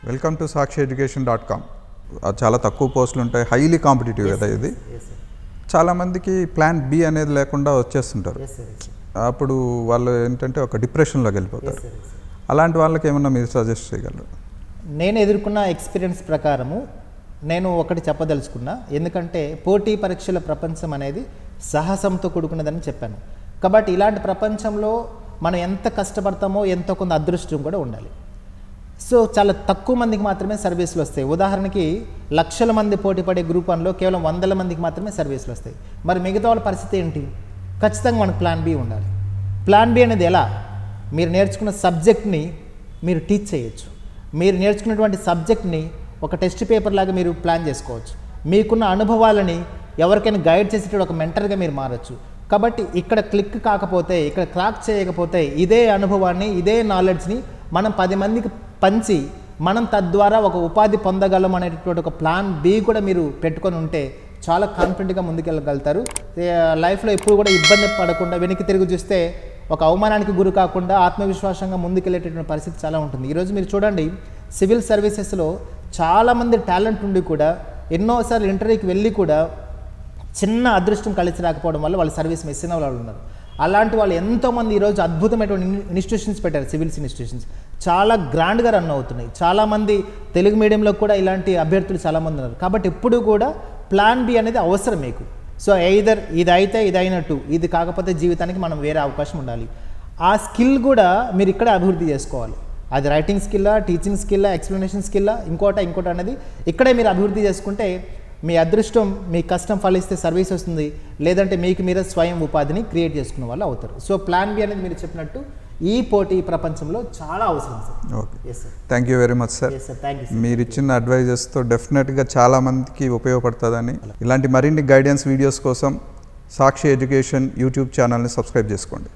Welcome to sakshieducation.com. చాలా తక్కువ పోస్టులు ఉంటాయి, హైలీ కాంపిటేటివ్ కదా ఇది. చాలామందికి ప్లాన్ బి అనేది లేకుండా వచ్చేస్తుంటారు. అప్పుడు వాళ్ళు ఏంటంటే ఒక డిప్రెషన్లోకి వెళ్ళిపోతారు. అలాంటి వాళ్ళకి ఏమన్నా మీరు సజెస్ట్ చేయగలరు? నేను ఎదుర్కొన్న ఎక్స్పీరియన్స్ ప్రకారము నేను ఒకటి చెప్పదలుచుకున్నా. ఎందుకంటే పోటీ పరీక్షల ప్రపంచం అనేది సాహసంతో కూడుకున్నదని చెప్పాను. కాబట్టి ఇలాంటి ప్రపంచంలో మనం ఎంత కష్టపడతామో ఎంతో కొంత అదృష్టం కూడా ఉండాలి. సో చాలా తక్కువ మందికి మాత్రమే సర్వీసులు వస్తాయి. ఉదాహరణకి లక్షల మంది పోటీ పడే గ్రూప్ 1లో కేవలం 100 మందికి మాత్రమే సర్వీసులు వస్తాయి. మరి మిగతా వాళ్ళ పరిస్థితి ఏంటి? ఖచ్చితంగా మనకు ప్లాన్ బి ఉండాలి. ప్లాన్ బి అనేది ఎలా? మీరు నేర్చుకున్న సబ్జెక్ట్ని మీరు టీచ్ చేయొచ్చు. మీరు నేర్చుకున్నటువంటి సబ్జెక్ట్ని ఒక టెస్ట్ పేపర్ లాగా మీరు ప్లాన్ చేసుకోవచ్చు. మీకున్న అనుభవాలని ఎవరికైనా గైడ్ చేసేటప్పుడు ఒక మెంటర్గా మీరు మారచ్చు. కాబట్టి ఇక్కడ క్లిక్ కాకపోతే, ఇక్కడ క్రాక్ చేయకపోతే ఇదే అనుభవాన్ని, ఇదే నాలెడ్జ్ని మనం 10 మందికి పంచి మనం తద్వారా ఒక ఉపాధి పొందగలం అనేటటువంటి ఒక ప్లాన్ బి కూడా మీరు పెట్టుకొని ఉంటే చాలా కాన్ఫిడెంట్గా ముందుకెళ్ళగలుగుతారు. లైఫ్లో ఎప్పుడు కూడా ఇబ్బంది పడకుండా, వెనక్కి తిరిగి చూస్తే ఒక అవమానానికి గురి కాకుండా ఆత్మవిశ్వాసంగా ముందుకెళ్ళేటటువంటి పరిస్థితి చాలా ఉంటుంది. ఈరోజు మీరు చూడండి, సివిల్ సర్వీసెస్లో చాలామంది టాలెంట్ ఉండి కూడా ఎన్నోసార్లు ఇంటర్వ్యూకి వెళ్ళి కూడా చిన్న అదృష్టం కలిసి రాకపోవడం వల్ల వాళ్ళు సర్వీస్ మిస్ అయిన వాళ్ళు ఉన్నారు. అలాంటి వాళ్ళు ఎంతోమంది ఈరోజు అద్భుతమైనటువంటి ఇన్స్టిట్యూషన్స్ పెట్టారు. సివిల్స్ ఇన్స్టిట్యూషన్స్ చాలా గ్రాండ్గా రన్ అవుతున్నాయి. చాలామంది తెలుగు మీడియంలో కూడా ఇలాంటి అభ్యర్థులు చాలామంది ఉన్నారు. కాబట్టి ఎప్పుడు కూడా ప్లాన్ బి అనేది అవసరం మీకు. సో ఎయిదర్ ఇది అయితే ఇది అయినట్టు, ఇది కాకపోతే జీవితానికి మనం వేరే అవకాశం ఉండాలి. ఆ స్కిల్ కూడా మీరు ఇక్కడే అభివృద్ధి చేసుకోవాలి. అది writing scilla, teaching scilla, explanation scilla, ఇంకోటి అనేది ఇక్కడే మీరు అభివృద్ధి చేసుకుంటే మీ అదృష్టం, మీ కష్టం ఫలిస్తే సర్వీస్ వస్తుంది. లేదంటే మీకు మీరే స్వయం ఉపాధిని క్రియేట్ చేసుకున్న వాళ్ళు అవుతారు. సో ప్లాన్ బి అనేది మీరు చెప్పినట్టు ఈ పోటీ ప్రపంచంలో చాలా అవసరం sir. Okay, thank you very much sir. Thank you. మీరు ఇచ్చిన అడ్వైజెస్తో డెఫినెట్గా చాలామందికి ఉపయోగపడుతుందని. ఇలాంటి మరిన్ని గైడెన్స్ వీడియోస్ కోసం సాక్షి ఎడ్యుకేషన్ యూట్యూబ్ ఛానల్ని సబ్స్క్రైబ్ చేసుకోండి.